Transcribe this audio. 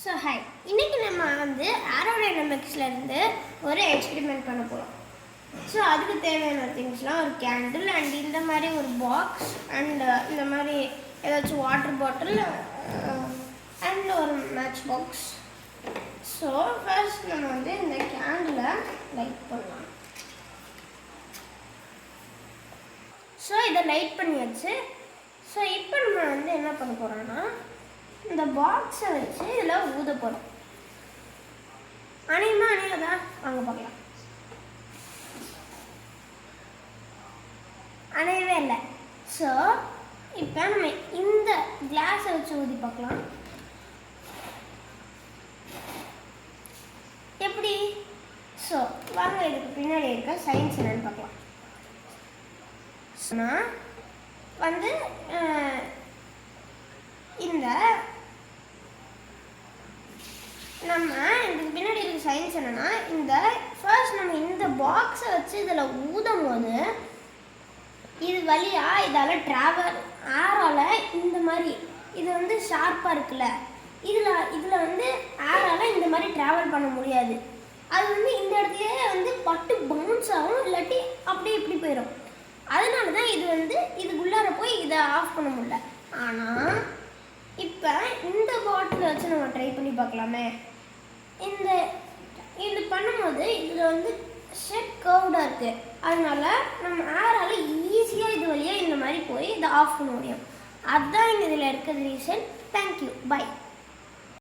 So hi, இன்றைக்கி நம்ம வந்து ஏரோடைனமிக்ஸ்லேருந்து ஒரு எக்ஸ்பெரிமெண்ட் பண்ண போகிறோம். ஸோ அதுக்கு தேவையான திங்ஸ்லாம் ஒரு கேண்டில் அண்ட் இந்த மாதிரி ஒரு பாக்ஸ் அண்ட் இந்த மாதிரி ஏதாச்சும் வாட்டர் பாட்டில் அண்ட் ஒரு மேட்ச் பாக்ஸ். ஸோ ஃபர்ஸ்ட் நம்ம வந்து இந்த கேண்டிலை லைட் பண்ணலாம். ஸோ இதை லைட் பண்ணியாச்சு. ஸோ இப்போ நம்ம வந்து என்ன பண்ண போகிறோம்னா, இந்த பாக்ஸை வச்சு இதில் ஊத போகிறோம். அணியாதா வாங்க பார்க்கலாம். அணையவே இல்லை. ஸோ இப்போ நம்ம இந்த கிளாஸை வச்சு ஊதி பார்க்கலாம். எப்படி? ஸோ வாங்க இதுக்கு பின்னாடி இருக்க சயின்ஸ் என்னன்னு பார்க்கலாம். வந்து இந்த நம்ம இதுக்கு பின்னாடி இருக்க சயின்ஸ் என்னன்னா, இந்த ஃபர்ஸ்ட் நம்ம இந்த பாக்ஸை வச்சு இதில் ஊதும் போது இது வழியாக இதால் ட்ராவல் ஏரால் இந்த மாதிரி இது வந்து ஷார்ப்பாக இருக்குல்ல, இதில் வந்து ஏரால் இந்த மாதிரி ட்ராவல் பண்ண முடியாது. அது வந்து இந்த இடத்துலையே வந்து பட்டு பவுன்ஸ் ஆகும், இல்லாட்டி அப்படி இப்படி போயிடும். அதனால தான் இது வந்து இதுக்குள்ளார போய் இதை ஆஃப் பண்ண முடியல. ஆனால் இப்போ இந்த பாட்டில் வச்சு நம்ம ட்ரை பண்ணி பார்க்கலாமே. இது பண்ணும்போது இதில் வந்து ஷெட் கர்வ்டாக இருக்குது, அதனால நம்ம ஏரால் ஈஸியாக இது வழியாக இந்த மாதிரி போய் இதை ஆஃப் பண்ண முடியும். அதுதான் இதில் இருக்கிற ரீசன். Thank you, by.